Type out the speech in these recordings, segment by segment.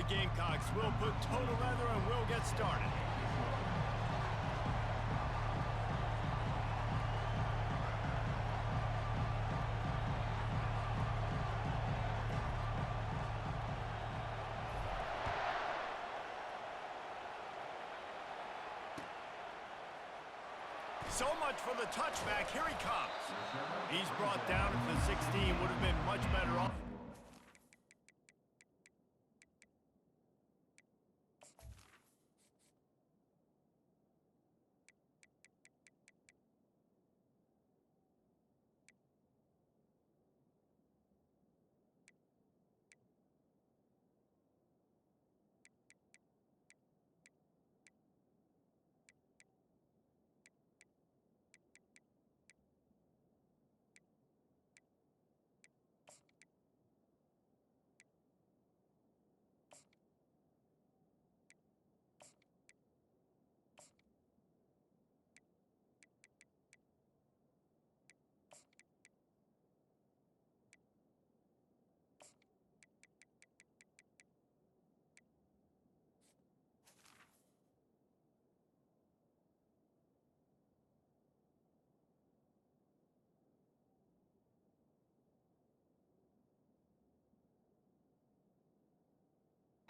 Gamecocks will put total leather and we'll get started. So much for the touchback. Here he comes. He's brought down to the 16. Would have been much better off.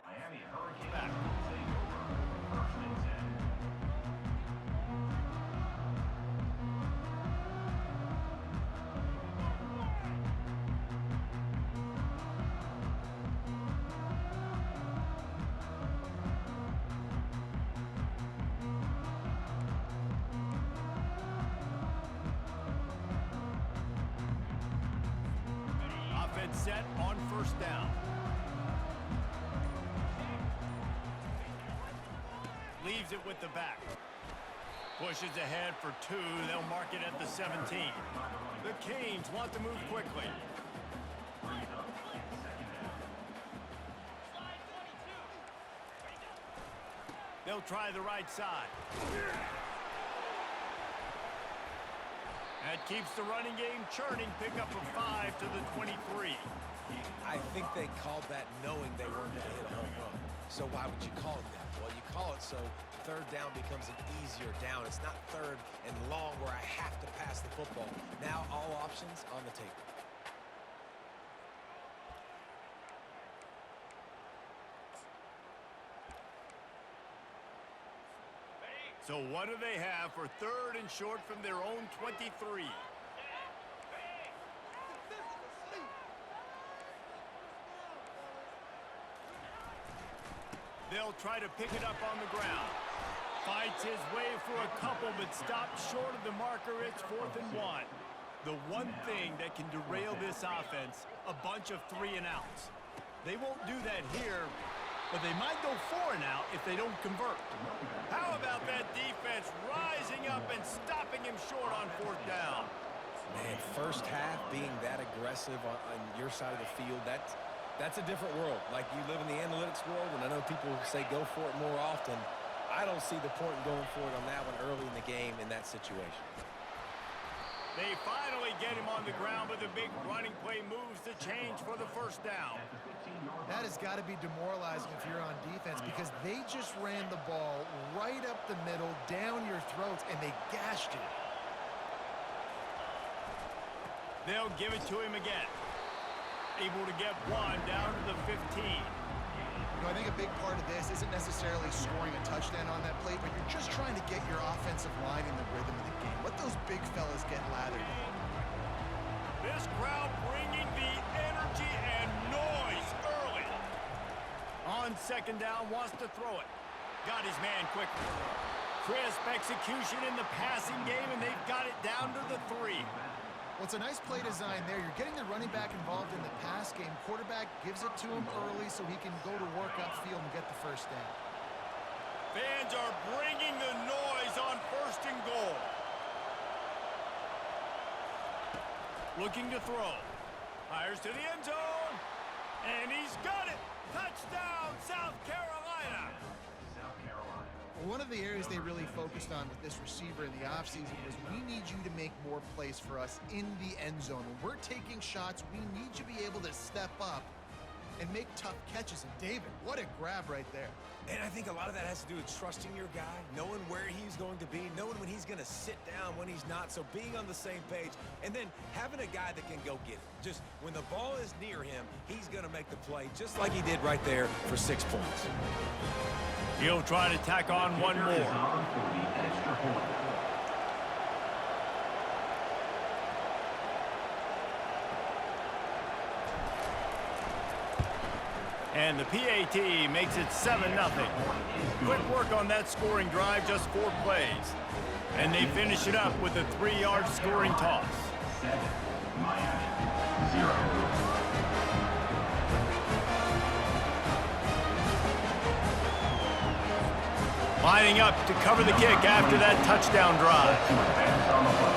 Miami Hurricanes will take over 1st and 10. Offense set on 1st down. Leaves it with the back. Pushes ahead for 2. They'll mark it at the 17. The Canes want to move quickly. They'll try the right side. That keeps the running game churning. Pick up a 5 to the 23. I think they called that knowing they weren't going to hit a home run. So why would you call it that? Well, you call it so 3rd down becomes an easier down. It's not 3rd and long where I have to pass the football. Now all options on the table. So what do they have for 3rd and short from their own 23? They'll try to pick it up on the ground. Fights his way for a couple, but stopped short of the marker. It's 4th and 1. The one thing that can derail this offense, a bunch of 3 and outs. They won't do that here, but they might go 4 and out if they don't convert. How about that defense rising up and stopping him short on 4th down? Man, 1st half being that aggressive on your side of the field, that's a different world. Like, you live in the analytics world, and I know people say go for it more often. I don't see the point in going for it on that one early in the game in that situation. They finally get him on the ground, but the big running play moves the change for the 1st down. That has got to be demoralizing if you're on defense, because they just ran the ball right up the middle, down your throats, and they gashed it. They'll give it to him again. Able to get 1 down to the 15. You know, I think a big part of this isn't necessarily scoring a touchdown on that play, but you're just trying to get your offensive line in the rhythm of the game. Let those big fellas get lathered in. This crowd bringing the energy and noise early. On 2nd down, wants to throw it. Got his man quickly. Crisp execution in the passing game, and they've got it down to the 3. Well, it's a nice play design there. You're getting the running back involved in the pass game. Quarterback gives it to him early so he can go to work upfield and get the 1st down. Fans are bringing the noise on 1st and goal. Looking to throw. Fires to the end zone. And he's got it. Touchdown, South Carolina. One of the areas they really focused on with this receiver in the offseason was, we need you to make more plays for us in the end zone. When we're taking shots, we need you to be able to step up and make tough catches. And David, what a grab right there. And I think a lot of that has to do with trusting your guy, knowing where he's going to be, knowing when he's going to sit down, when he's not, so being on the same page, and then having a guy that can go get it. Just when the ball is near him, he's going to make the play, just like he did right there for 6 points. He'll try to tack on one more. For the extra point. And the PAT makes it 7-0. Quick work on that scoring drive, just 4 plays. And they finish it up with a 3-yard scoring toss. 7, Miami 0. Lining up to cover the kick after that touchdown drive. To advance on the play.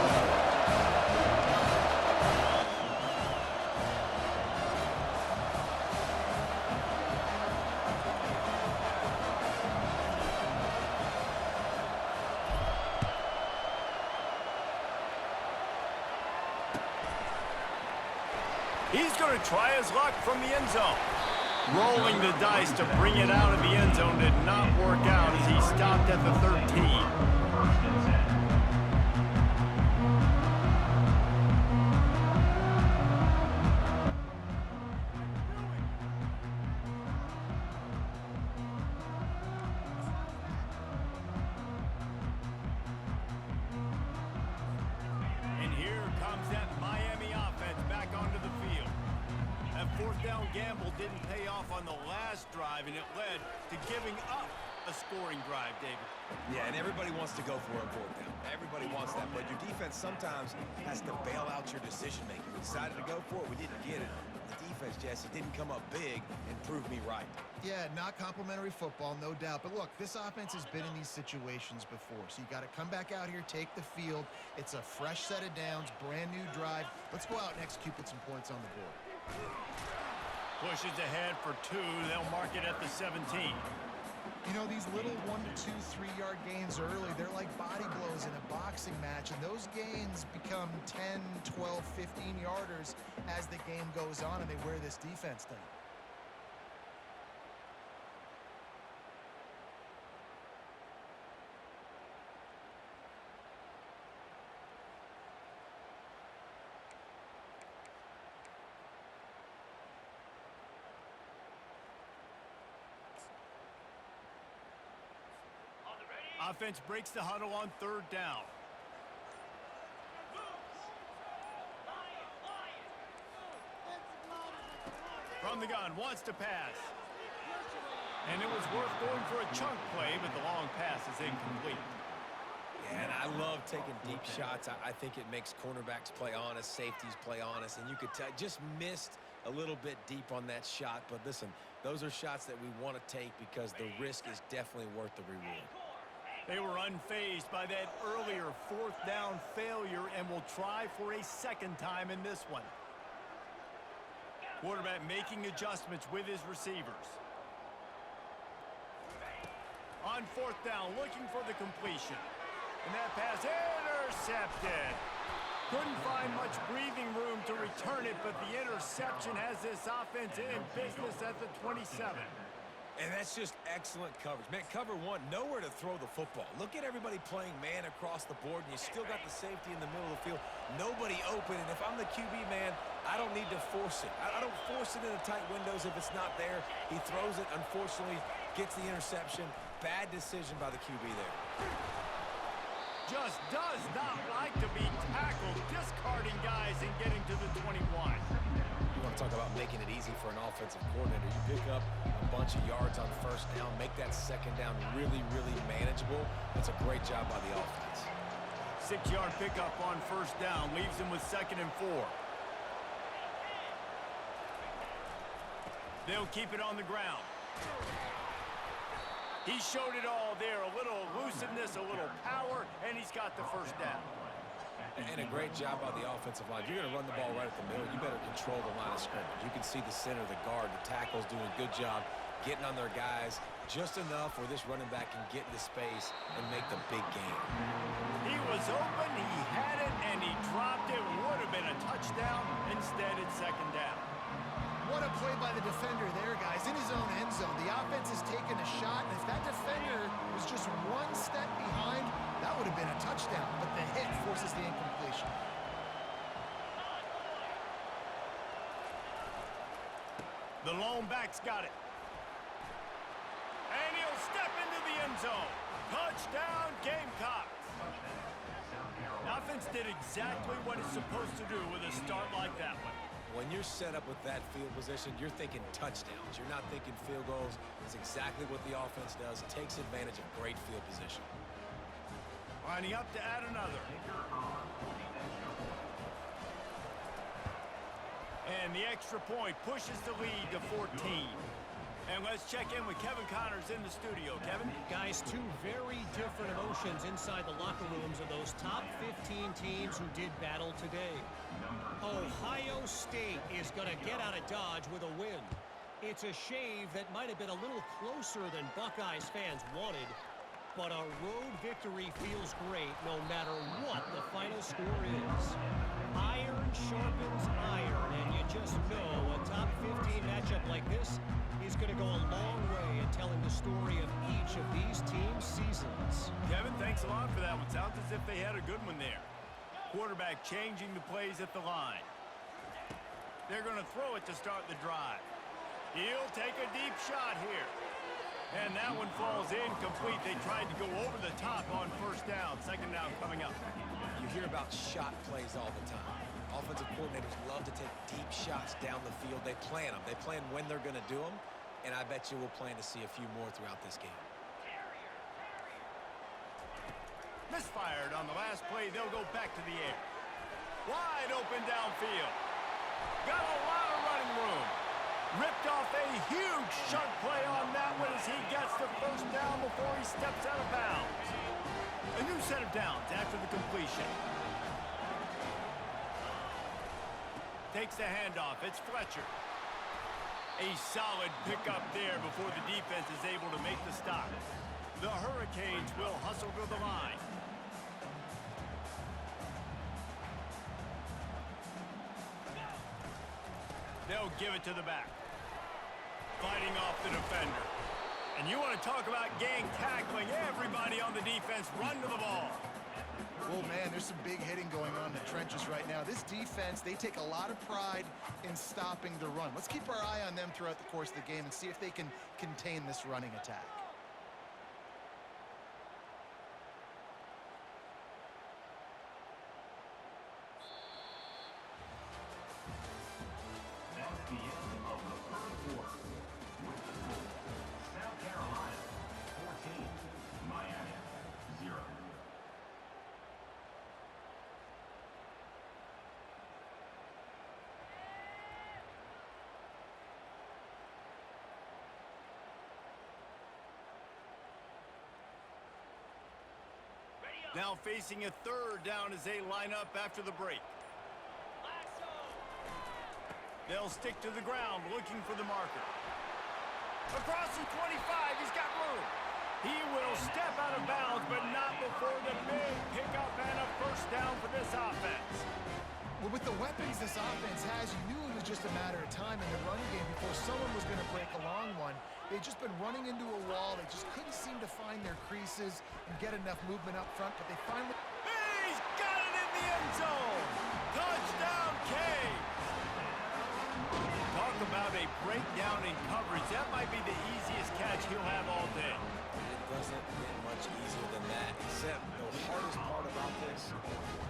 He's going to try his luck from the end zone. Rolling the dice to bring it out of the end zone did not work out as he stopped at the 13. First and 10. And here comes that Miami offense back onto the field. That 4th down gamble didn't pay off on the last drive, and it led to giving up a scoring drive, David. Yeah, and everybody wants to go for it on 4th down. Everybody wants that, but your defense sometimes has to bail out your decision-making. We decided to go for it, we didn't get it. The defense, Jesse, didn't come up big and prove me right. Yeah, not complimentary football, no doubt. But look, this offense has been in these situations before. So you got to come back out here, take the field. It's a fresh set of downs, brand new drive. Let's go out and execute, put some points on the board. Pushes ahead for 2. They'll mark it at the 17. You know, these little 1 to 2, 3-yard gains early, they're like body blows in a boxing match, and those gains become 10, 12, 15-yarders as the game goes on and they wear this defense down. Offense breaks the huddle on 3rd down. From the gun, wants to pass. And it was worth going for a chunk play, but the long pass is incomplete. Yeah, and I love taking deep shots. I think it makes cornerbacks play honest, safeties play honest, and you could tell just missed a little bit deep on that shot. But listen, those are shots that we want to take because the risk is definitely worth the reward. They were unfazed by that earlier 4th down failure and will try for a 2nd time in this one. Quarterback making adjustments with his receivers. On 4th down, looking for the completion. And that pass intercepted. Couldn't find much breathing room to return it, but the interception has this offense in business at the 27. And that's just excellent coverage. Man, cover 1, nowhere to throw the football. Look at everybody playing man across the board, and you still got the safety in the middle of the field. Nobody open, and if I'm the QB, man, I don't need to force it. I don't force it in the tight windows if it's not there. He throws it, unfortunately, gets the interception. Bad decision by the QB there. Just does not like to be tackled, discarding guys and getting to the 21. You want to talk about making it easy for an offensive coordinator. You pick up a bunch of yards on 1st down, make that 2nd down really, really manageable. That's a great job by the offense. 6-yard pickup on 1st down, leaves him with 2nd and 4. They'll keep it on the ground. He showed it all there, a little elusiveness, a little power, and he's got the 1st down. And a great job by the offensive line. If you're going to run the ball right at the middle, you better control the line of scrimmage. You can see the center, the guard, the tackles doing a good job getting on their guys just enough where this running back can get into space and make the big game. He was open, he had it, and he dropped it. Would have been a touchdown. Instead, it's 2nd down. What a play by the defender there, guys, in his own end zone. The offense has taken a shot, and if that defender was just one step behind, that would have been a touchdown, but the hit forces the incompletion. The lone back's got it. And he'll step into the end zone. Touchdown, Gamecocks. Offense did exactly what it's supposed to do with a start like that one. When you're set up with that field position, you're thinking touchdowns. You're not thinking field goals. It's exactly what the offense does. It takes advantage of great field position. Lining up to add another. And the extra point pushes the lead to 14. And let's check in with Kevin Connors in the studio. Kevin? Guys, two very different emotions inside the locker rooms of those top 15 teams who did battle today. Ohio State is going to get out of Dodge with a win. It's a shave that might have been a little closer than Buckeyes fans wanted, but a road victory feels great no matter what the final score is. Iron sharpens iron, and you just know a top 15 matchup like this is going to go a long way in telling the story of each of these teams' seasons. Kevin, thanks a lot for that one. Sounds as if they had a good one there. Quarterback changing the plays at the line. They're going to throw it to start the drive. He'll take a deep shot here. And that one falls incomplete. They tried to go over the top on first down. Second down coming up. You hear about shot plays all the time. Offensive coordinators love to take deep shots down the field. They plan them. They plan when they're going to do them. And I bet you we'll plan to see a few more throughout this game. Misfired on the last play. They'll go back to the air. Wide open downfield. Got a lot of running room. Ripped off a huge chunk play on that one as he gets the first down before he steps out of bounds. A new set of downs after the completion. Takes the handoff. It's Fletcher. A solid pickup there before the defense is able to make the stop. The Hurricanes will hustle to the line. They'll give it to the back. Fighting off the defender. And you want to talk about gang tackling. Everybody on the defense run to the ball. Well, man, there's some big hitting going on in the trenches right now. This defense, they take a lot of pride in stopping the run. Let's keep our eye on them throughout the course of the game and see if they can contain this running attack. That's the end of the first quarter. With the score, South Carolina 14, Miami 0. Now facing a third down as they line up after the break. They'll stick to the ground looking for the marker. Across the 25, he's got room. He will step out of bounds, but not before the big pickup and a first down for this offense. Well, with the weapons this offense has, you knew it was just a matter of time in the run game before someone was going to break a long one. They've just been running into a wall. They just couldn't seem to find their creases and get enough movement up front, but they finally... He's got it in the end zone. Touchdown, Canes. Talk about a breakdown in coverage. That might be the easiest catch he'll have all day. It doesn't get much easier than that, except the hardest part about this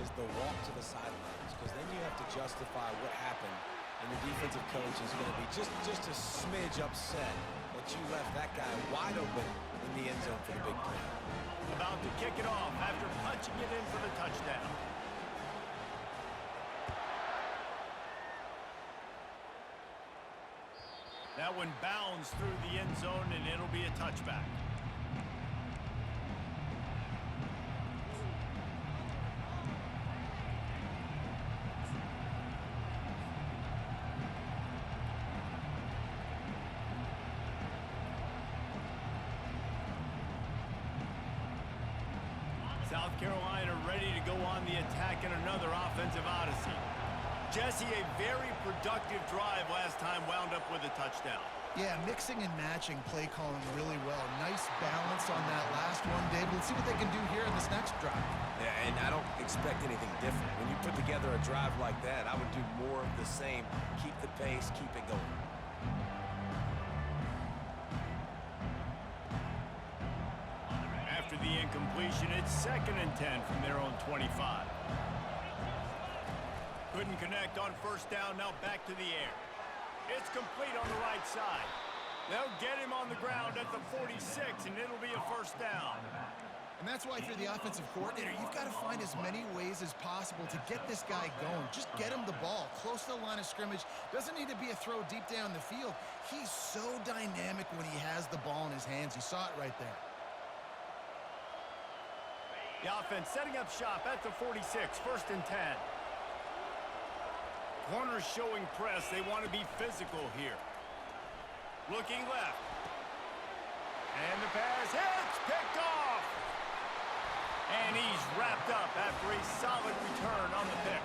is the walk to the sidelines, because then you have to justify what happened, and the defensive coach is going to be just a smidge upset that you left that guy wide open in the end zone for the big play. About to kick it off after punching it in for the touchdown. That one bounds through the end zone, and it'll be a touchback. South Carolina ready to go on the attack in another offensive odyssey. Jesse, a very productive drive last time wound up with a the touchdown. Yeah, mixing and matching play calling really well. Nice balance on that last one, David. Let's see what they can do here in this next drive. Yeah, and I don't expect anything different. When you put together a drive like that, I would do more of the same. Keep the pace, keep it going. After the incompletion, it's 2nd and 10 from their own 25. Couldn't connect on first down, now back to the air. It's complete on the right side. They'll get him on the ground at the 46, and it'll be a first down. And that's why if you're the offensive coordinator, you've got to find as many ways as possible to get this guy going. Just get him the ball close to the line of scrimmage. Doesn't need to be a throw deep down the field. He's so dynamic when he has the ball in his hands. You saw it right there. The offense setting up shop at the 46, 1st and 10. Corners showing press. They want to be physical here. Looking left. And the pass hits, picked off. And he's wrapped up after a solid return on the pick.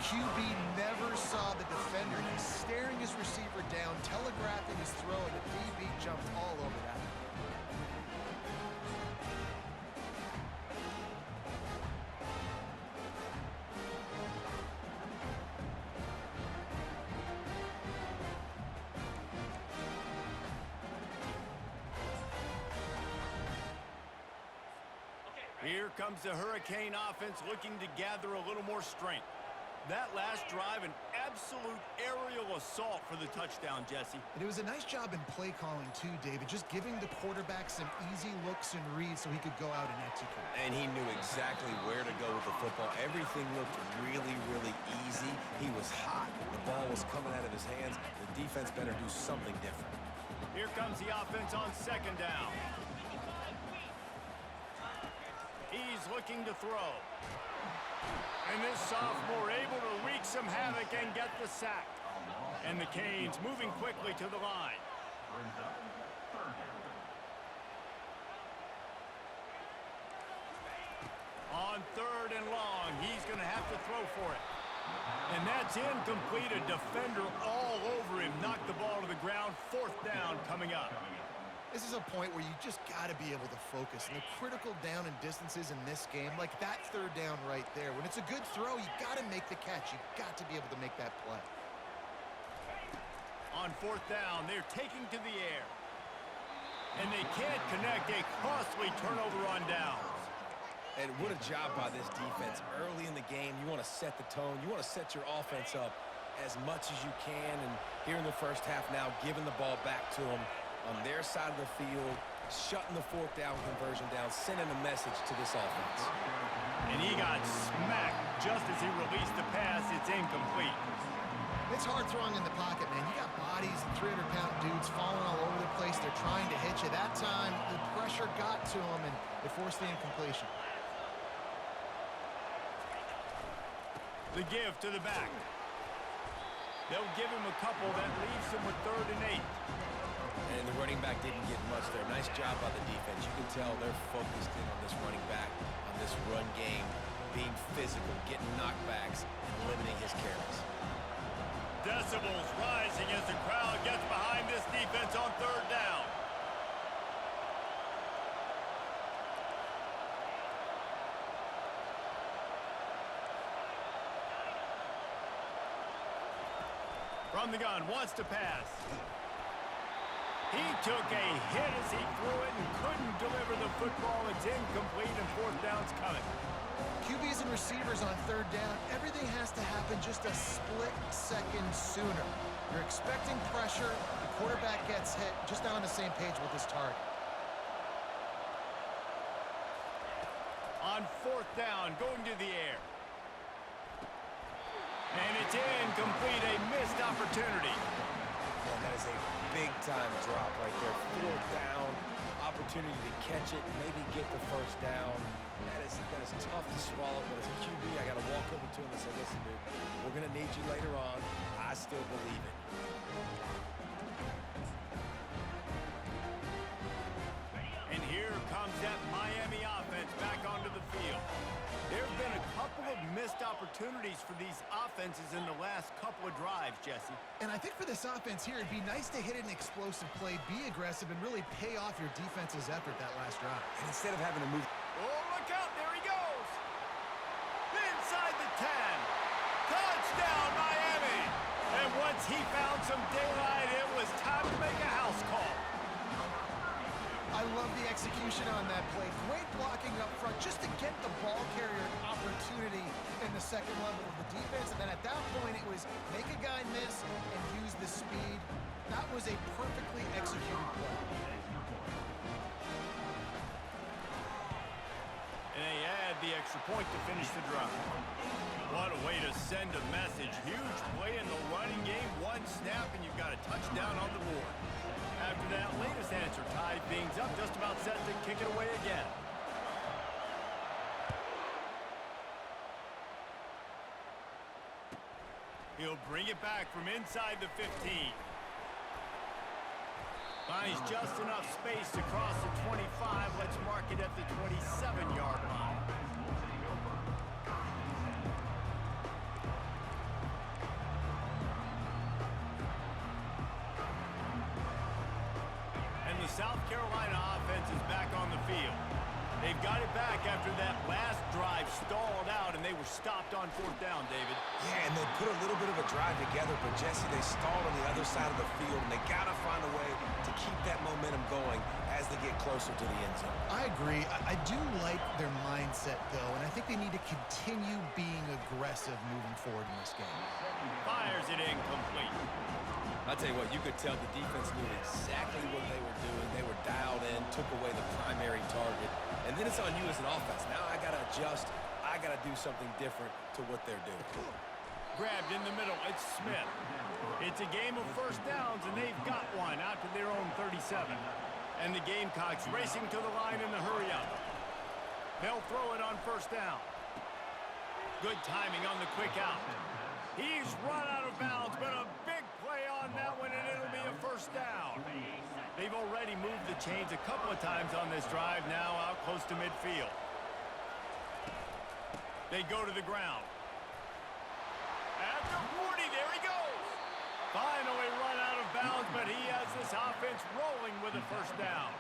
QB never saw the defender. He's staring his receiver down, telegraphing his throw, and the DB jumped all over that. Here comes the Hurricane offense looking to gather a little more strength. That last drive, an absolute aerial assault for the touchdown, Jesse. And it was a nice job in play calling too, David, just giving the quarterback some easy looks and reads so he could go out and execute. And he knew exactly where to go with the football. Everything looked really, really easy. He was hot. The ball was coming out of his hands. The defense better do something different. Here comes the offense on 2nd down. He's looking to throw. And this sophomore able to wreak some havoc and get the sack. And the Canes moving quickly to the line. On 3rd and long, he's going to have to throw for it. And that's incomplete. A defender all over him. Knocked the ball to the ground. 4th down coming up. This is a point where you just got to be able to focus. And the critical down and distances in this game, like that 3rd down right there, when it's a good throw, you got to make the catch. You got to be able to make that play. On 4th down, they're taking to the air. And they can't connect. A costly turnover on downs. And what a job by this defense. Early in the game, you want to set the tone. You want to set your offense up as much as you can. And here in the first half now, giving the ball back to them on their side of the field, shutting the 4th down conversion down, sending a message to this offense. And he got smacked just as he released the pass. It's incomplete. It's hard throwing in the pocket, man. You got bodies and 300-pound dudes falling all over the place. They're trying to hit you. That time, the pressure got to him, and it forced the incompletion. The give to the back. They'll give him a couple. That leaves him with 3rd and 8. And the running back didn't get much there. Nice job by the defense. You can tell they're focused in on this running back, on this run game, being physical, getting knockbacks, and limiting his carries. Decibels rising as the crowd gets behind this defense on 3rd down. From the gun, wants to pass. He took a hit as he threw it and couldn't deliver the football. It's incomplete and 4th down's coming. QBs and receivers on 3rd down, everything has to happen just a split second sooner. You're expecting pressure, the quarterback gets hit, just not on the same page with his target. On 4th down, going to the air. And it's incomplete, a missed opportunity. And that is a big-time drop right there. 4th down, opportunity to catch it, maybe get the 1st down. That is tough to swallow, but as a QB, I got to walk over to him and say, listen, dude, we're going to need you later on. I still believe it. And here comes that Miami offense back onto the field. There have been a couple of missed opportunities opportunities for these offenses in the last couple of drives, Jesse. And I think for this offense here, it'd be nice to hit an explosive play, be aggressive, and really pay off your defense's effort that last drive. And instead of having to move... Oh, look out. There he goes. Inside the 10. Touchdown, Miami. And once he found some daylight, it was time to make a house call. I love the execution on that play. Great blocking up front just to get the ball carrier an opportunity in the second level of the defense. And then at that point, it was make a guy miss and use the speed. That was a perfectly executed play. And they add the extra point to finish the drive. What a way to send a message. Huge play in the running game. One snap, and you've got a touchdown on the board. After that latest answer tied things up, just about set to kick it away again. He'll bring it back from inside the 15. Finds just enough space to cross the 25. Let's mark it at the 27-yard line. And the South Carolina offense is back on the field. They've got it back after that last drive stalled out, and they were stopped on fourth down, David. Yeah, and they put a little bit of a drive together, but Jesse, they stalled on the other side of the field, and they got to find a way to keep that momentum going as they get closer to the end zone. I agree. I do like their mindset, though, and I think they need to continue being aggressive moving forward in this game. Fires it incomplete. I'll tell you what, you could tell the defense knew exactly what they were doing. They were dialed in, took away the primary target, and then it's on you as an offense. Now I got to adjust. I got to do something different to what they're doing. Grabbed in the middle. It's Smith. It's a game of first downs, and they've got one out to their own 37. And the Gamecocks racing to the line in the hurry-up. They'll throw it on first down. Good timing on the quick out. He's run out of bounds, but a big play on that one, and it'll be a first down. They've already moved the chains a couple of times on this drive, now out close to midfield. They go to the ground. At the 40, there he goes. Finally run out of bounds, but he has this offense rolling with a first down.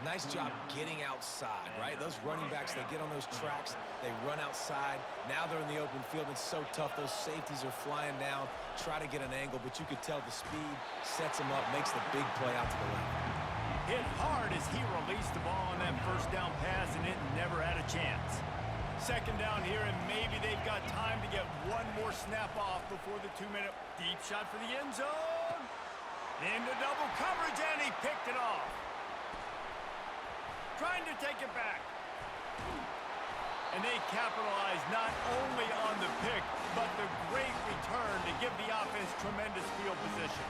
Nice job getting outside, right? Those running backs, they get on those tracks, they run outside. Now they're in the open field. It's so tough. Those safeties are flying down, try to get an angle, but you could tell the speed sets them up, makes the big play out to the left. Hit hard as he released the ball on that first down pass, and it never had a chance. Second down here, and maybe they've got time to get one more snap off before the 2-minute deep shot for the end zone. Into double coverage, and he picked it off. Trying to take it back. And they capitalize not only on the pick, but the great return to give the offense tremendous field position.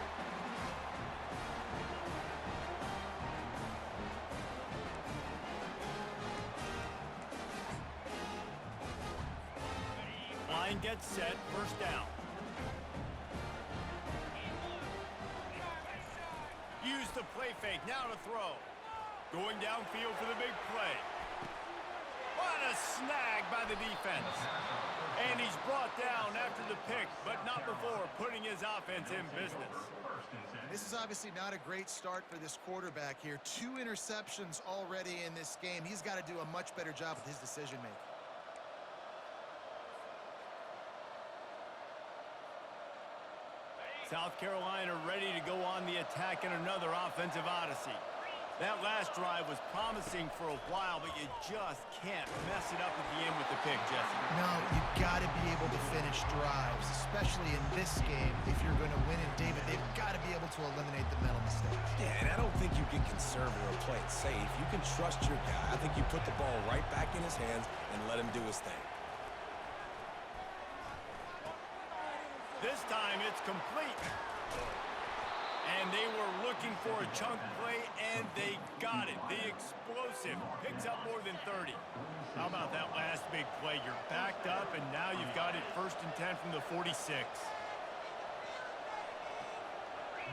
Line gets set, first down. Use the play fake, now to throw. Going downfield for the big play. What a snag by the defense. And he's brought down after the pick, but not before putting his offense in business. This is obviously not a great start for this quarterback here. 2 interceptions already in this game. He's got to do a much better job with his decision-making. South Carolina ready to go on the attack in another offensive odyssey. That last drive was promising for a while, but you just can't mess it up at the end with the pick, Jesse. No, you got to be able to finish drives, especially in this game. If you're going to win it, David, they've got to be able to eliminate the mental mistakes. Yeah, and I don't think you get conservative or play it safe. You can trust your guy. I think you put the ball right back in his hands and let him do his thing. This time it's complete. And they were looking for a chunk play, and they got it. The explosive picks up more than 30. How about that last big play? You're backed up, and now you've got it 1st and 10 from the 46.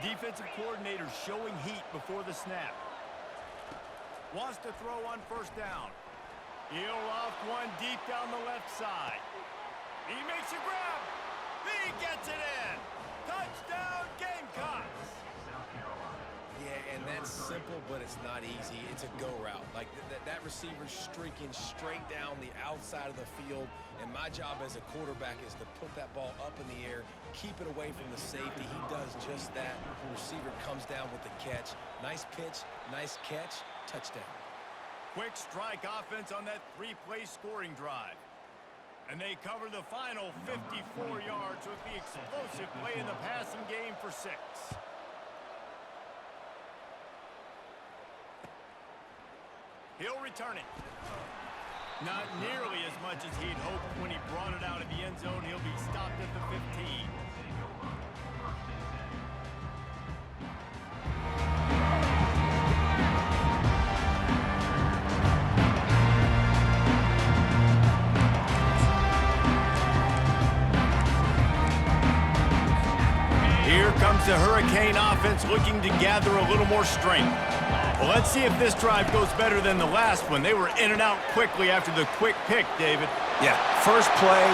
Defensive coordinator showing heat before the snap. Wants to throw on first down. He'll loft one deep down the left side. He makes a grab. He gets it in. Touchdown, Gamecocks. Yeah, and that's simple, but it's not easy. It's a go route. Like that receiver's streaking straight down the outside of the field, and my job as a quarterback is to put that ball up in the air, keep it away from the safety. He does just that. The receiver comes down with the catch. Nice pitch, nice catch, touchdown. Quick strike offense on that three-play scoring drive. And they cover the final 54 yards with the explosive play in the passing game for 6. He'll return it. Not nearly as much as he'd hoped when he brought it out of the end zone. He'll be stopped at the 15. Here comes the Hurricane offense looking to gather a little more strength. Well, let's see if this drive goes better than the last one. They were in and out quickly after the quick pick, David. Yeah, first play,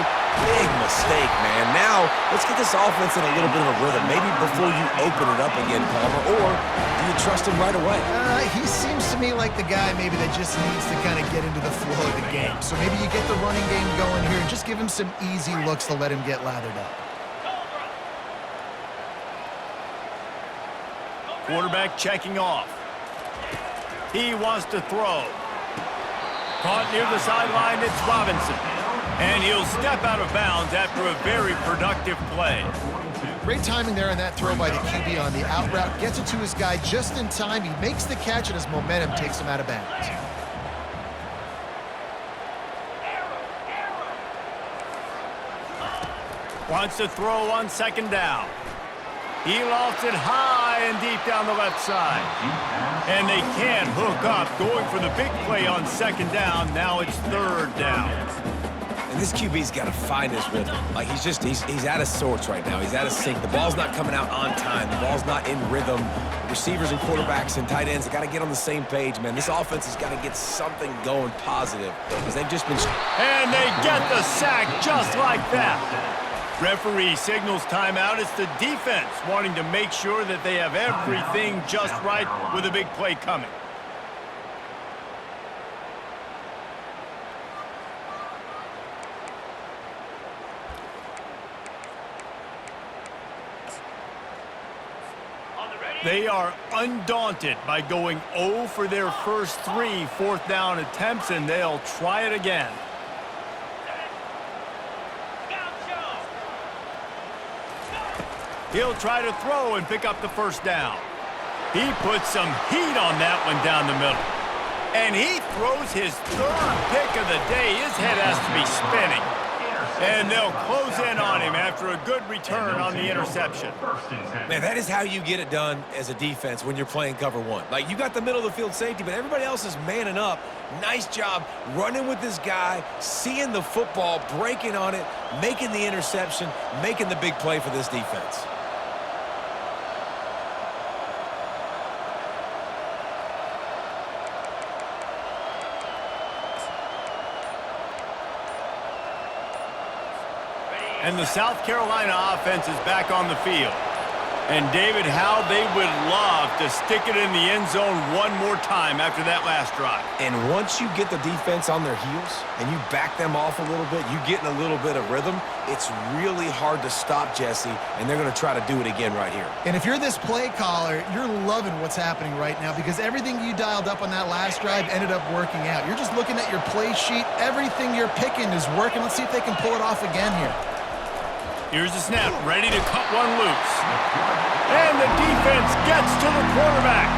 big mistake, man. Now, let's get this offense in a little bit of a rhythm. Maybe before you open it up again, Palmer, or do you trust him right away? He seems to me like the guy maybe that just needs to kind of get into the flow of the game. So maybe you get the running game going here and just give him some easy looks to let him get lathered up. Quarterback checking off. He wants to throw. Caught near the sideline, it's Robinson. And he'll step out of bounds after a very productive play. Great timing there on that throw by the QB on the out route. Gets it to his guy just in time. He makes the catch, and his momentum takes him out of bounds. Wants to throw on second down. He lofts it high and deep down the left side. And they can't hook up, going for the big play on second down. Now it's third down. And this QB's got to find his rhythm. Like, he's out of sorts right now. He's out of sync. The ball's not coming out on time. The ball's not in rhythm. The receivers and quarterbacks and tight ends have got to get on the same page, man. This offense has got to get something going positive because they've just been... And they get the sack just like that. Referee signals timeout. It's the defense wanting to make sure that they have everything just right with a big play coming. They are undaunted by going 0 for their first 3 fourth down attempts, and they'll try it again. He'll try to throw and pick up the first down. He puts some heat on that one down the middle. And he throws his third pick of the day. His head has to be spinning. And they'll close in on him after a good return on the interception. Man, that is how you get it done as a defense when you're playing cover one. Like, you got the middle of the field safety, but everybody else is manning up. Nice job running with this guy, seeing the football, breaking on it, making the interception, making the big play for this defense. And the South Carolina offense is back on the field. And, David, how they would love to stick it in the end zone one more time after that last drive. And once you get the defense on their heels and you back them off a little bit, you get in a little bit of rhythm, it's really hard to stop Jesse, and they're going to try to do it again right here. And if you're this play caller, you're loving what's happening right now because everything you dialed up on that last drive ended up working out. You're just looking at your play sheet. Everything you're picking is working. Let's see if they can pull it off again here. Here's the snap, ready to cut one loose. And the defense gets to the quarterback.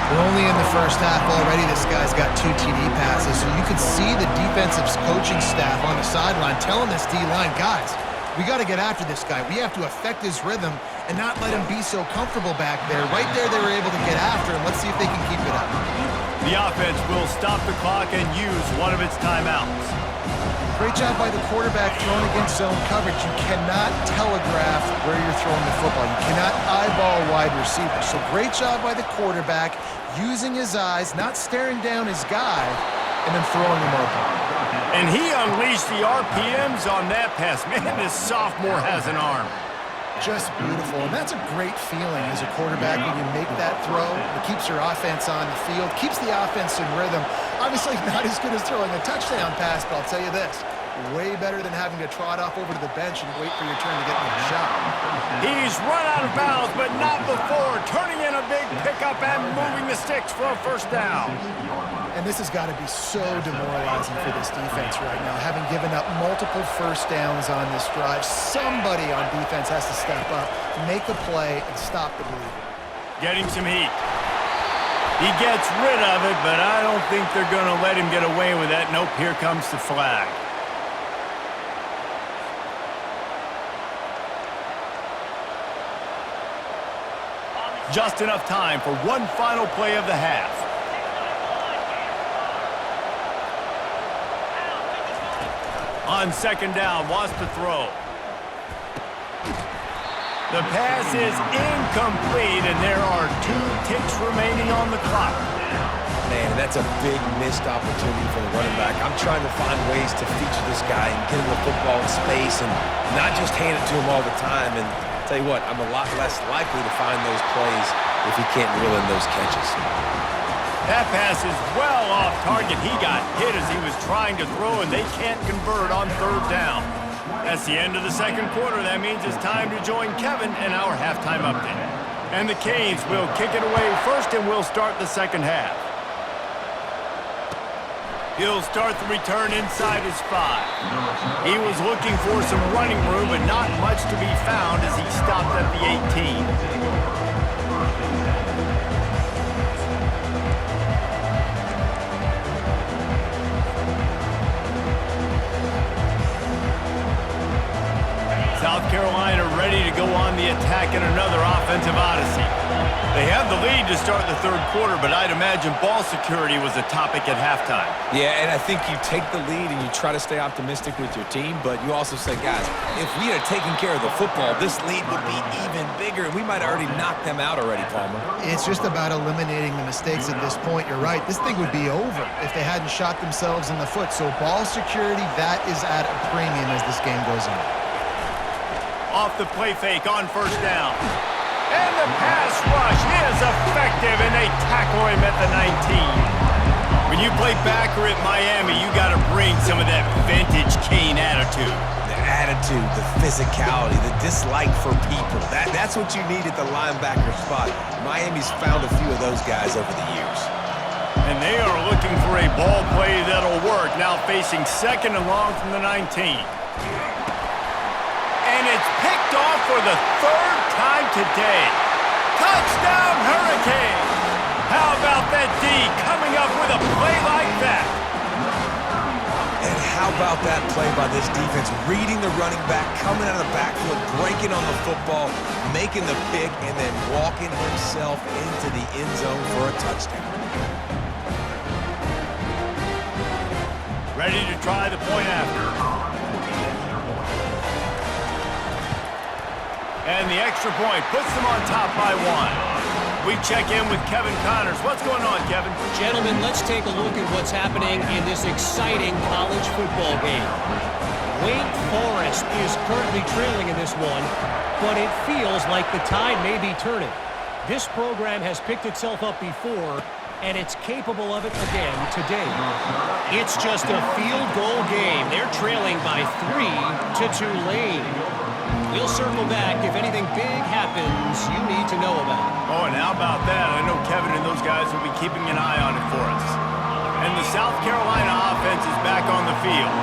We're only in the first half already. This guy's got 2 TD passes, so you could see the defensive coaching staff on the sideline telling this D-line, guys, we got to get after this guy. We have to affect his rhythm and not let him be so comfortable back there. Right there, they were able to get after him. Let's see if they can keep it up. The offense will stop the clock and use one of its timeouts. Great job by the quarterback throwing against zone coverage. You cannot telegraph where you're throwing the football. You cannot eyeball wide receivers. So great job by the quarterback using his eyes, not staring down his guy, and then throwing him open. And he unleashed the RPMs on that pass. Man, this sophomore has an arm. Just beautiful, and that's a great feeling as a quarterback when you make that throw. It keeps your offense on the field, keeps the offense in rhythm. Obviously not as good as throwing a touchdown pass, but I'll tell you this, way better than having to trot off over to the bench and wait for your turn to get another shot. He's run out of bounds, but not before. Turning in a big pickup and moving the sticks for a first down. And this has got to be so demoralizing for this defense right now, having given up multiple first downs on this drive. Somebody on defense has to step up, make a play, and stop the bleeding. Getting some heat. He gets rid of it, but I don't think they're going to let him get away with that. Nope, here comes the flag. Just enough time for one final play of the half. On second down, wants to throw. The pass is incomplete, and there are 2 ticks remaining on the clock. Man, that's a big missed opportunity for the running back. I'm trying to find ways to feature this guy and get him the football in space and not just hand it to him all the time. And I'll tell you what, I'm a lot less likely to find those plays if he can't reel in those catches. That pass is well off target. He got hit as he was trying to throw, and they can't convert on third down. That's the end of the second quarter. That means it's time to join Kevin in our halftime update. And the Canes will kick it away first, and we'll start the second half. He'll start the return inside his 5. He was looking for some running room, but not much to be found as he stopped at the 18. South Carolina ready to go on the attack in another offensive odyssey. They have the lead to start the third quarter, but I'd imagine ball security was a topic at halftime. Yeah, and I think you take the lead and you try to stay optimistic with your team, but you also say, guys, if we had taken care of the football, this lead would be even bigger, and we might have already knocked them out already, Palmer. It's just about eliminating the mistakes at this point. You're right. This thing would be over if they hadn't shot themselves in the foot. So ball security, that is at a premium as this game goes on. Off the play fake on first down. And the pass rush is effective, and they tackle him at the 19. When you play backer at Miami, you got to bring some of that vintage Kane attitude. The attitude, the physicality, the dislike for people. That's what you need at the linebacker spot. Miami's found a few of those guys over the years. And they are looking for a ball play that'll work. Now facing second and long from the 19. And it's picked off for the third time today. Touchdown, Hurricanes! How about that D coming up with a play like that? And how about that play by this defense, reading the running back, coming out of the backfield, breaking on the football, making the pick, and then walking himself into the end zone for a touchdown. Ready to try the point after. And the extra point puts them on top by 1. We check in with Kevin Connors. What's going on, Kevin? Gentlemen, let's take a look at what's happening in this exciting college football game. Wake Forest is currently trailing in this one, but it feels like the tide may be turning. This program has picked itself up before, and it's capable of it again today. It's just a field goal game. They're trailing by 3 to Tulane. We'll circle back if anything big happens you need to know about. Oh, and how about that? I know Kevin and those guys will be keeping an eye on it for us. And the South Carolina offense is back on the field.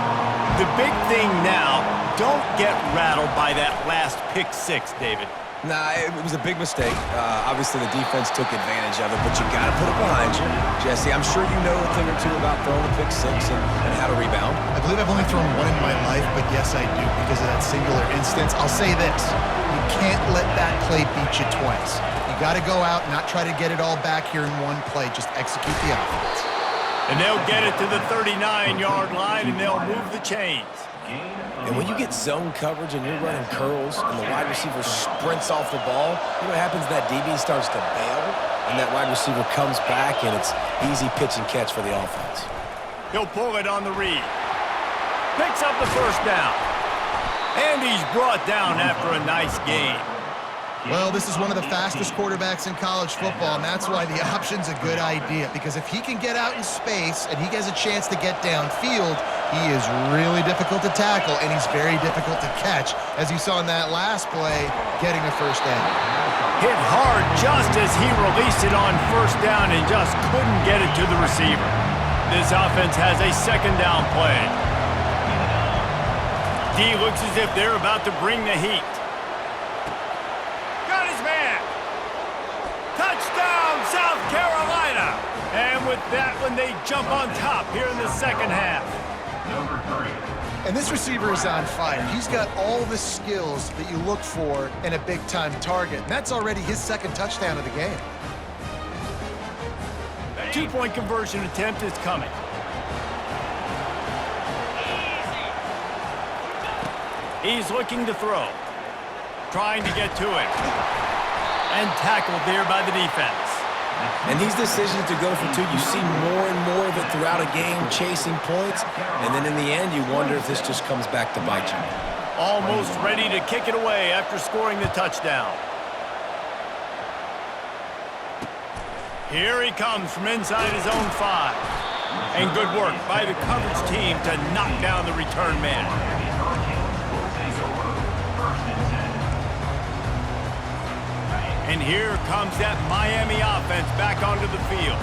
The big thing now, don't get rattled by that last pick 6, David. Nah, it was a big mistake. Obviously, the defense took advantage of it, but you got to put it behind you. Jesse, I'm sure you know a thing or two about throwing a pick 6 and how to rebound. I believe I've only thrown one in my life, but yes, I do because of that singular instance. I'll say this. You can't let that play beat you twice. You got to go out, not try to get it all back here in one play. Just execute the offense. And they'll get it to the 39-yard line, and they'll move the chains. And when you get zone coverage and you're running curls and the wide receiver sprints off the ball, you know what happens? That DB starts to bail, and that wide receiver comes back, and it's easy pitch and catch for the offense. He'll pull it on the read. picks up the first down. And he's brought down after a nice gain. Well, this is one of the fastest quarterbacks in college football, and that's why the option's a good idea. Because if he can get out in space and he has a chance to get downfield, he is really difficult to tackle, and he's very difficult to catch, as you saw in that last play, getting a first down. Hit hard just as he released it on first down and just couldn't get it to the receiver. This offense has a second down play. D looks as if they're about to bring the heat. Got his man. Touchdown, South Carolina. And with that one, they jump on top here in the second half. Number 3. And this receiver is on fire. He's got all the skills that you look for in a big-time target. And that's already his second touchdown of the game. Two-point conversion attempt is coming. He's looking to throw. Trying to get to it. And tackled there by the defense. And these decisions to go for two, you see more and more of it throughout a game, chasing points. And then in the end, you wonder if this just comes back to bite you. Almost ready to kick it away after scoring the touchdown. Here he comes from inside his own 5. And good work by the coverage team to knock down the return man. And here comes that Miami offense back onto the field.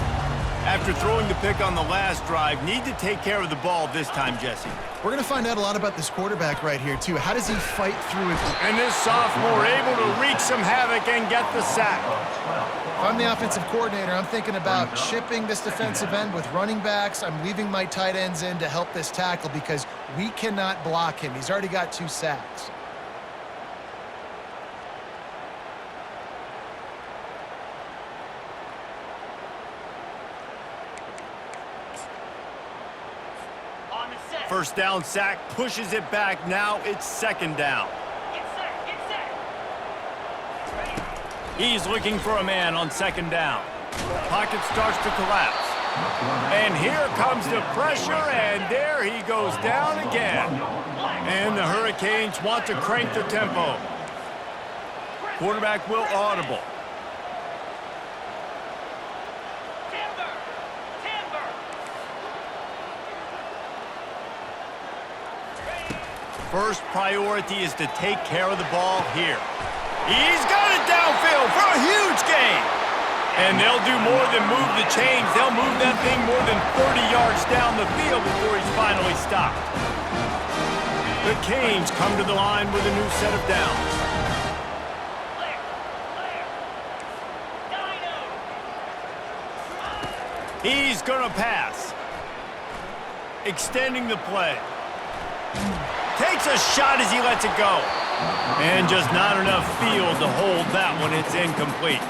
After throwing the pick on the last drive, need to take care of the ball this time, Jesse. We're going to find out a lot about this quarterback right here, too. How does he fight through it? And this sophomore able to wreak some havoc and get the sack. If I'm the offensive coordinator, I'm thinking about chipping this defensive end with running backs. I'm leaving my tight ends in to help this tackle because we cannot block him. He's already got 2 sacks. First down sack, pushes it back. Now it's second down. He's looking for a man on second down. Pocket starts to collapse. And here comes the pressure, and there he goes down again. And the Hurricanes want to crank the tempo. Quarterback will audible. First priority is to take care of the ball here. He's got it downfield for a huge gain. And they'll do more than move the chains. They'll move that thing more than 30 yards down the field before he's finally stopped. The Canes come to the line with a new set of downs. He's gonna pass. Extending the play. Takes a shot as he lets it go. And just not enough field to hold that one. It's incomplete.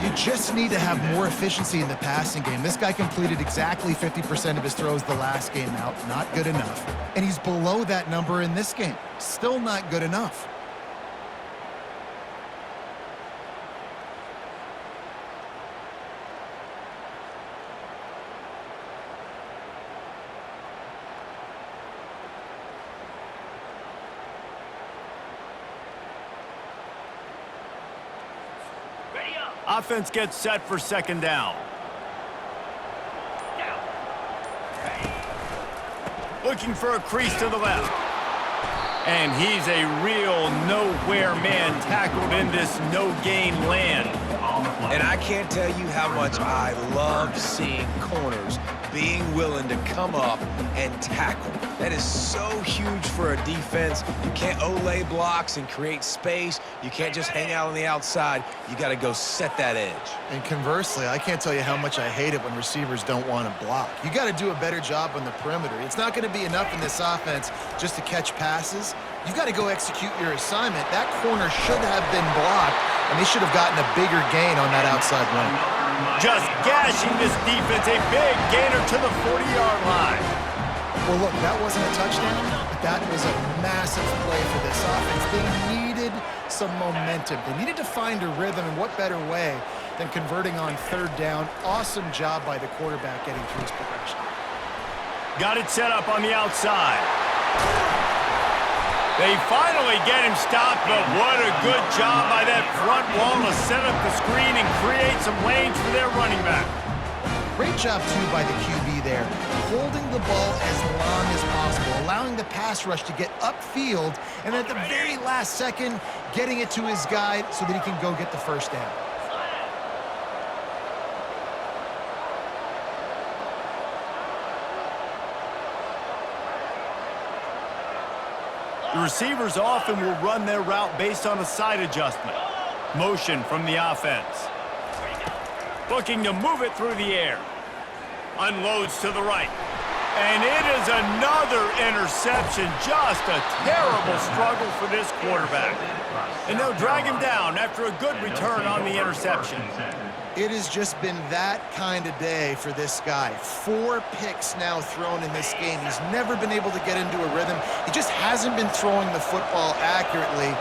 You just need to have more efficiency in the passing game. This guy completed exactly 50% of his throws the last game out. Not good enough. And he's below that number in this game. Still not good enough. Offense gets set for second down. Looking for a crease to the left. And he's a real nowhere man tackled in this no-gain land. And I can't tell you how much I love seeing corners being willing to come up and tackle. That is so huge for a defense. You can't olay blocks and create space. You can't just hang out on the outside. You got to go set that edge. And conversely, I can't tell you how much I hate it when receivers don't want to block. You got to do a better job on the perimeter. It's not going to be enough in this offense just to catch passes. You've got to go execute your assignment. That corner should have been blocked, and they should have gotten a bigger gain on that outside run. Just gashing this defense, a big gainer to the 40-yard line. Well, look, that wasn't a touchdown, but that was a massive play for this offense. They needed some momentum. They needed to find a rhythm, and what better way than converting on third down. Awesome job by the quarterback getting through his progression. Got it set up on the outside. They finally get him stopped, but what a good job by that front wall to set up the screen and create some lanes for their running back. Great job, too, by the QB there, holding the ball as long as possible, allowing the pass rush to get upfield, and at the very last second, getting it to his guy so that he can go get the first down. The receivers often will run their route based on a side adjustment. Motion from the offense. Looking to move it through the air. Unloads to the right. And it is another interception. Just a terrible struggle for this quarterback. And they'll drag him down after a good return on the interception. It has just been that kind of day for this guy. 4 picks now thrown in this game. He's never been able to get into a rhythm. He just hasn't been throwing the football accurately.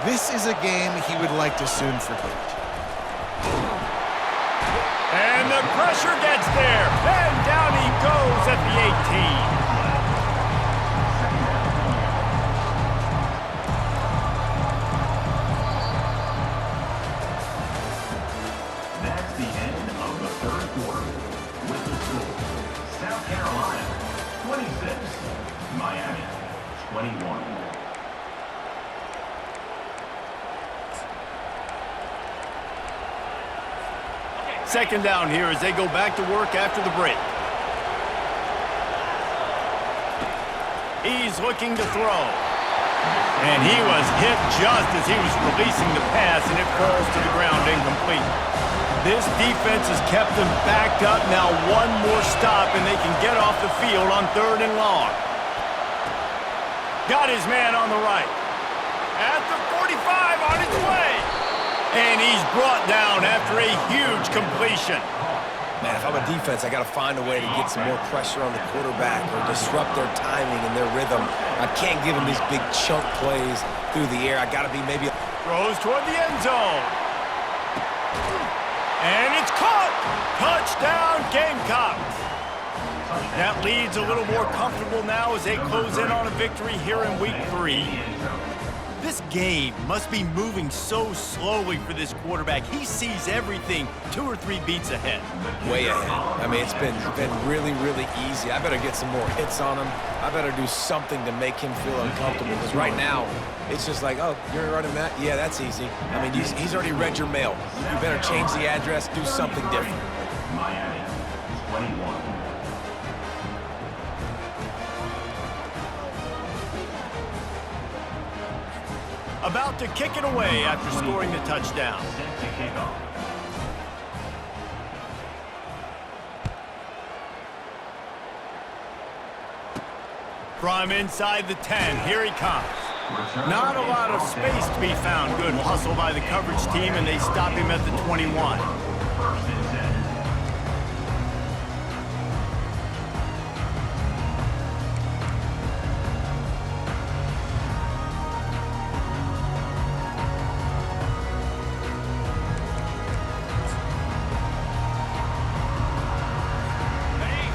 This is a game he would like to soon forget. And the pressure gets there. And down he goes at the 18. That's the end of the third quarter. With the score, South Carolina 26, Miami 21. Second down here as they go back to work after the break. He's looking to throw. And he was hit just as he was releasing the pass, and it falls to the ground incomplete. This defense has kept them backed up. Now one more stop, and they can get off the field on 3rd and long. Got his man on the right. At the 45 on his way. And he's brought down after a huge completion. Man, if I'm a defense, I got to find a way to get some more pressure on the quarterback or disrupt their timing and their rhythm. I can't give them these big chunk plays through the air. I got to be maybe... Throws toward the end zone. And it's caught. Touchdown, Gamecocks. That lead's a little more comfortable now as they close in on a victory here in week 3. This game must be moving so slowly for this quarterback. He sees everything 2 or 3 beats ahead. Way ahead. I mean, it's been really, really easy. I better get some more hits on him. I better do something to make him feel uncomfortable. Because right now, it's just like, oh, you're running that? Yeah, that's easy. I mean, he's already read your mail. You better change the address, do something different. Miami 21. About to kick it away after scoring the touchdown. Set to kick off. From inside the 10, here he comes. Not a lot of space to be found. Good hustle by the coverage team, and they stop him at the 21. First and 10.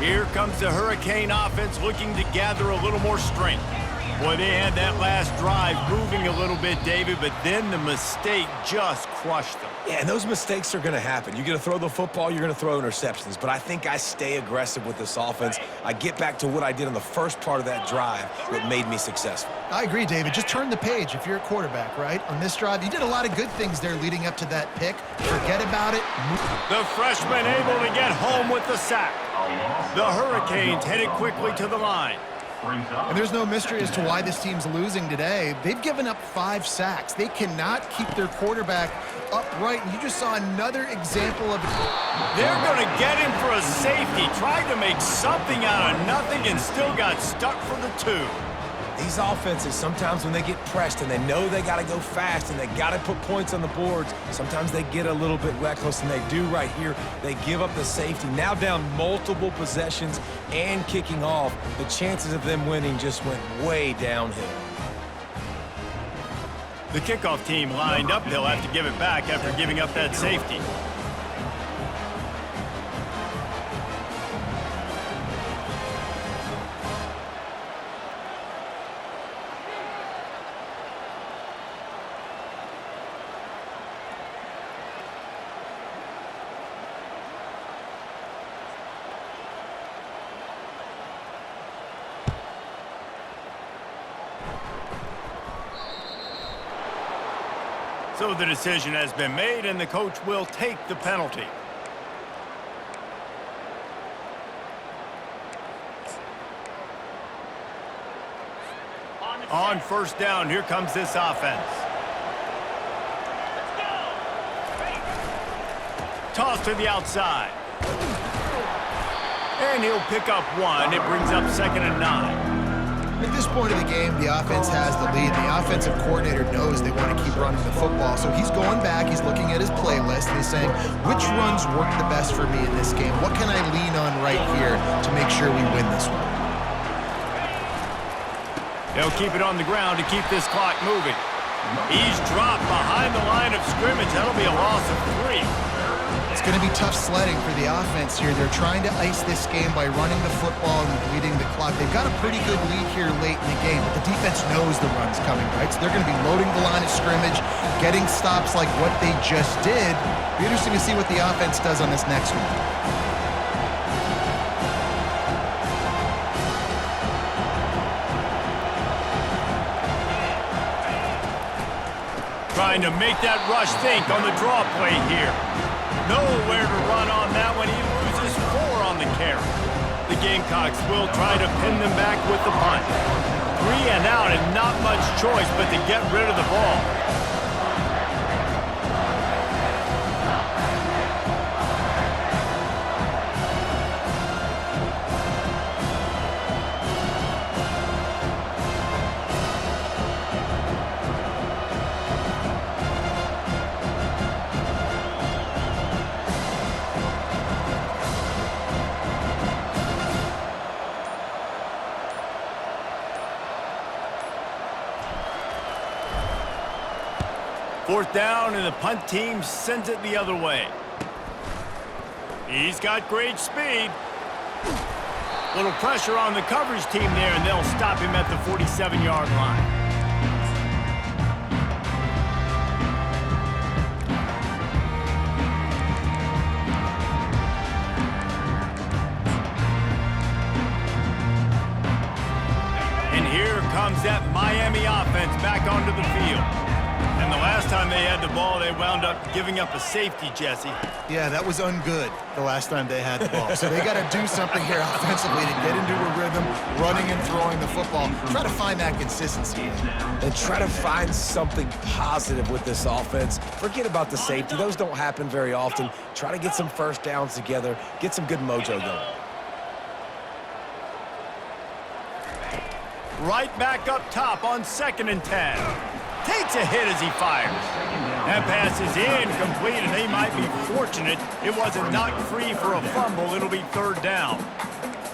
Here comes the Hurricane offense looking to gather a little more strength. Boy, they had that last drive moving a little bit, David, but then the mistake just crushed them. Yeah, and those mistakes are going to happen. You're going to throw the football, you're going to throw interceptions. But I think I stay aggressive with this offense. I get back to what I did in the first part of that drive that made me successful. I agree, David. Just turn the page if you're a quarterback, right? On this drive, you did a lot of good things there leading up to that pick. Forget about it. The freshman able to get home with the sack. The Hurricanes headed quickly to the line. And there's no mystery as to why this team's losing today. They've given up 5 sacks. They cannot keep their quarterback upright. And you just saw another example of... They're going to get him for a safety. Tried to make something out of nothing and still got stuck for the 2. These offenses, sometimes when they get pressed and they know they got to go fast and they got to put points on the boards, sometimes they get a little bit reckless, and they do right here. They give up the safety. Now down multiple possessions and kicking off, the chances of them winning just went way downhill. The kickoff team lined up. They'll have to give it back after giving up that safety. So the decision has been made, and the coach will take the penalty. On first down, here comes this offense. Toss to the outside. And he'll pick up one. It brings up 2nd and 9. At this point of the game, the offense has the lead. The offensive coordinator knows they want to keep running the football. So he's going back, he's looking at his playlist, and he's saying, which runs work the best for me in this game? What can I lean on right here to make sure we win this one? They'll keep it on the ground to keep this clock moving. He's dropped behind the line of scrimmage. That'll be a loss of 3. It's going to be tough sledding for the offense here. They're trying to ice this game by running the football and bleeding the clock. They've got a pretty good lead here late in the game, but the defense knows the run's coming, right? So they're going to be loading the line of scrimmage, getting stops like what they just did. Be interesting to see what the offense does on this next one. Trying to make that rush think on the draw play here. Nowhere to run on that one. He loses 4 on the carry. The Gamecocks will try to pin them back with the punt. 3 and out, and not much choice but to get rid of the ball. Fourth down, and the punt team sends it the other way. He's got great speed. Little pressure on the coverage team there, and they'll stop him at the 47-yard line. And here comes that Miami offense back onto the field. And the last time they had the ball, they wound up giving up a safety, Jesse. Yeah, that was ungood the last time they had the ball. So they got to do something here offensively to get into a rhythm, running and throwing the football. Try to find that consistency. And try to find something positive with this offense. Forget about the safety. Those don't happen very often. Try to get some first downs together, get some good mojo going. Right back up top on 2nd and 10. Takes a hit as he fires. That pass is incomplete, and they might be fortunate it wasn't knocked free for a fumble. It'll be 3rd down.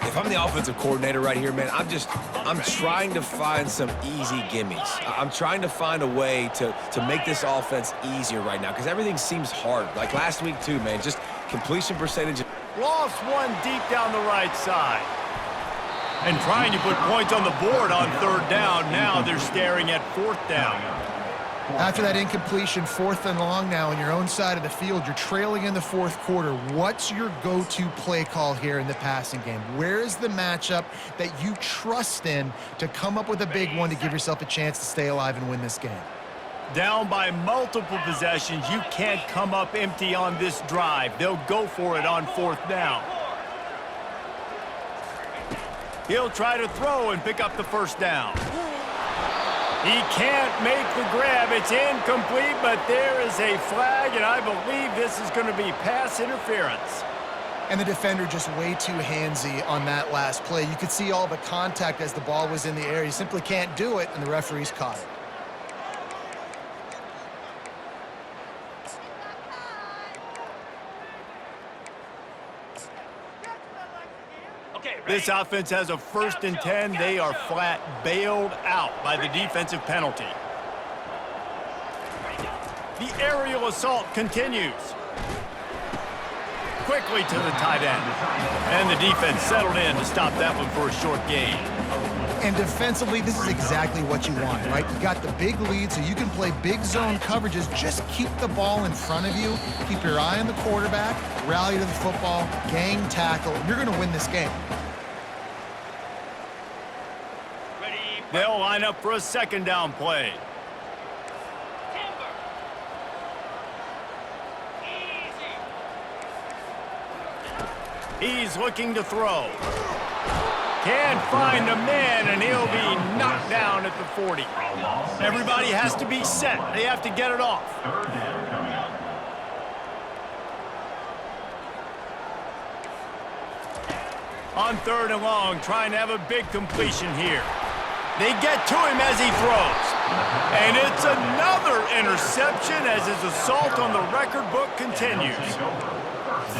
If I'm the offensive coordinator right here, man, I'm trying to find some easy gimmies. I'm trying to find a way to make this offense easier right now, because everything seems hard. Like last week too, man, just completion percentage. Lost one deep down the right side. And trying to put points on the board on 3rd down. Now they're staring at 4th down. After that incompletion, 4th and long now on your own side of the field, you're trailing in the 4th quarter. What's your go-to play call here in the passing game? Where is the matchup that you trust in to come up with a big one to give yourself a chance to stay alive and win this game? Down by multiple possessions, you can't come up empty on this drive. They'll go for it on 4th down. He'll try to throw and pick up the 1st down. He can't make the grab. It's incomplete, but there is a flag, and I believe this is going to be pass interference. And the defender just way too handsy on that last play. You could see all the contact as the ball was in the air. He simply can't do it, and the referee's caught it. This offense has a 1st and 10. They are flat bailed out by the defensive penalty. The aerial assault continues. Quickly to the tight end. And the defense settled in to stop that one for a short gain. And defensively, this is exactly what you want, right? You got the big lead, so you can play big zone coverages. Just keep the ball in front of you. Keep your eye on the quarterback. Rally to the football. Gang tackle. You're going to win this game. They'll line up for a 2nd down play. He's looking to throw. Can't find a man, and he'll be knocked down at the 40. Everybody has to be set. They have to get it off. Third down coming up. On 3rd and long, trying to have a big completion here. They get to him as he throws. And it's another interception as his assault on the record book continues.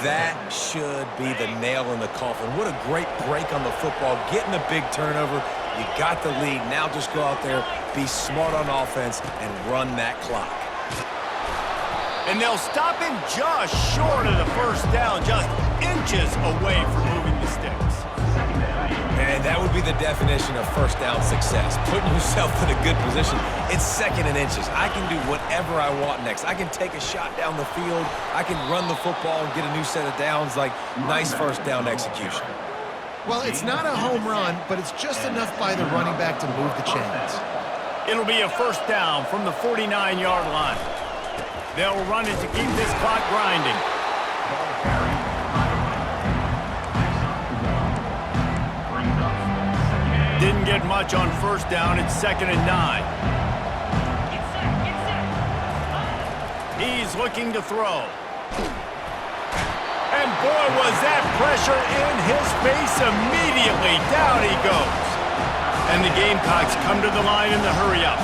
That should be the nail in the coffin. What a great break on the football, getting a big turnover. You got the lead. Now just go out there, be smart on offense, and run that clock. And they'll stop him just short of the first down, just inches away from moving the sticks. And that would be the definition of first down success, putting yourself in a good position. It's 2nd and inches. I can do whatever I want next. I can take a shot down the field. I can run the football and get a new set of downs. Like, nice first down execution. Well, it's not a home run, but it's just enough by the running back to move the chains. It'll be a first down from the 49-yard line. They'll run it to keep this clock grinding. Didn't get much on first down. It's 2nd and 9. He's looking to throw. And boy, was that pressure in his face immediately. Down he goes. And the Gamecocks come to the line in the hurry-up.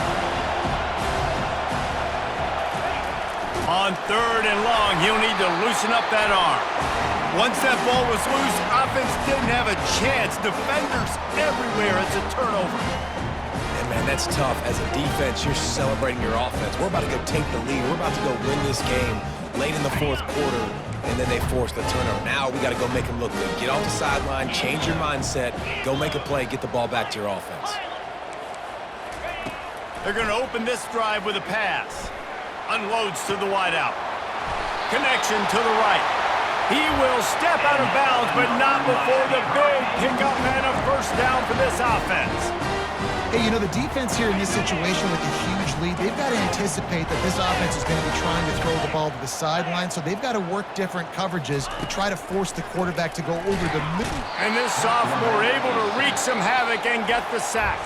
On 3rd and long, he'll need to loosen up that arm. Once that ball was loose, offense didn't have a chance. Defenders everywhere. It's a turnover. And, man, that's tough. As a defense, you're celebrating your offense. We're about to go take the lead. We're about to go win this game late in the 4th quarter, and then they force the turnover. Now we got to go make them look good. Get off the sideline, change your mindset, go make a play, get the ball back to your offense. They're going to open this drive with a pass. Unloads to the wideout. Connection to the right. He will step out of bounds, but not before the big pickup and a first down for this offense. Hey, you know, the defense here in this situation with a huge lead, they've got to anticipate that this offense is going to be trying to throw the ball to the sideline, so they've got to work different coverages to try to force the quarterback to go over the middle. And this sophomore able to wreak some havoc and get the sack.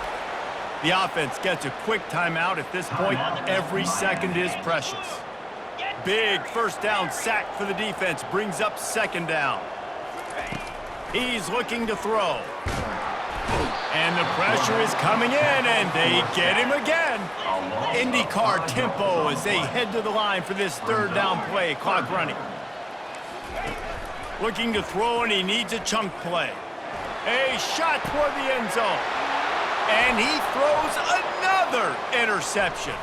The offense gets a quick timeout. At this point, every second is precious. Big first down sack for the defense brings up 2nd down. He's looking to throw. And the pressure is coming in, and they get him again. IndyCar tempo as they head to the line for this 3rd down play, clock running. Looking to throw, and he needs a chunk play. A shot toward the end zone. And he throws another interception.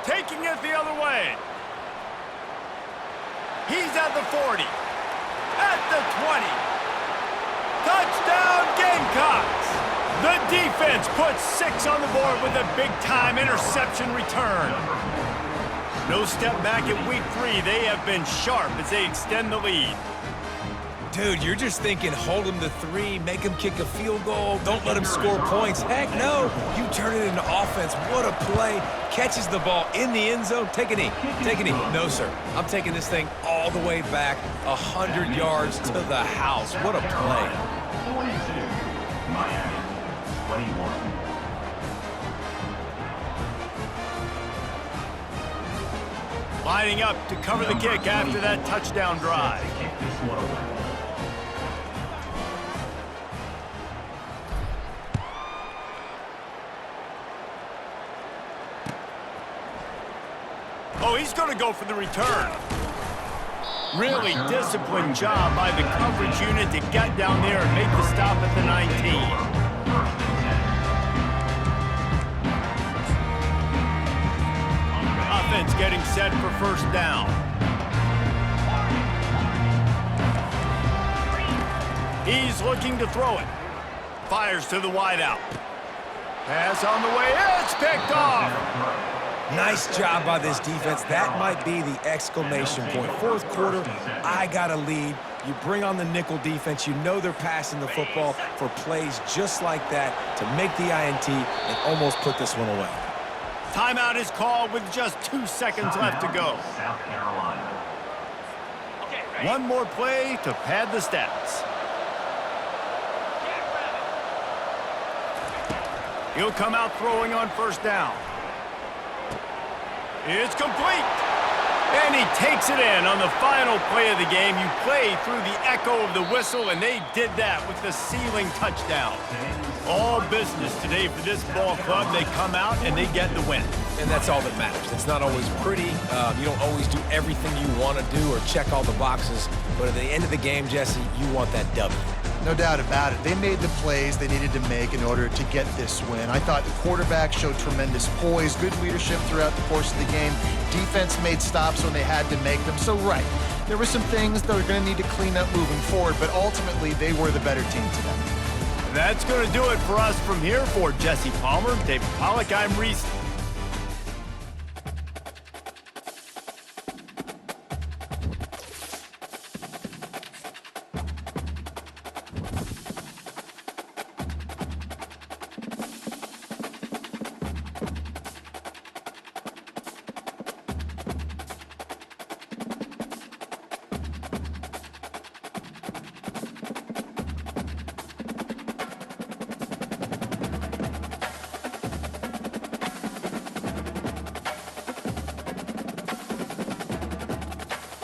Taking it the other way. He's at the 40. At the 20. Touchdown Gamecocks! The defense puts 6 on the board with a big-time interception return. No step back at week 3. They have been sharp as they extend the lead. Dude, you're just thinking, hold them to 3, make them kick a field goal, don't let them score points. Heck no, you turn it into offense. What a play. Catches the ball in the end zone. Take a knee. Take a knee. No, sir. I'm taking this thing all the way back 100 yards to the house. What a play. 42, Miami, 21. Lining up to cover the kick after that touchdown drive. Kick this one away. Oh, he's going to go for the return. Really disciplined job by the coverage unit to get down there and make the stop at the 19. Offense getting set for first down. He's looking to throw it. Fires to the wideout. Pass on the way. It's picked off. Nice job by this defense. That might be the exclamation point. 4th quarter, I got a lead. You bring on the nickel defense. You know they're passing the football for plays just like that to make the INT and almost put this one away. Timeout is called with just 2 seconds left to go. South Carolina. Okay, One more play to pad the stats. He'll come out throwing on first down. It's complete. And he takes it in on the final play of the game. You play through the echo of the whistle, and they did that with the ceiling touchdown. All business today for this ball club. They come out and they get the win. And that's all that matters. It's not always pretty. You don't always do everything you want to do or check all the boxes. But at the end of the game, Jesse, you want that W. No doubt about it. They made the plays they needed to make in order to get this win. I thought the quarterback showed tremendous poise, good leadership throughout the course of the game. Defense made stops when they had to make them. So, right, there were some things that we're going to need to clean up moving forward, but ultimately they were the better team today. That's going to do it for us from here. For Jesse Palmer, David Pollack, I'm Reese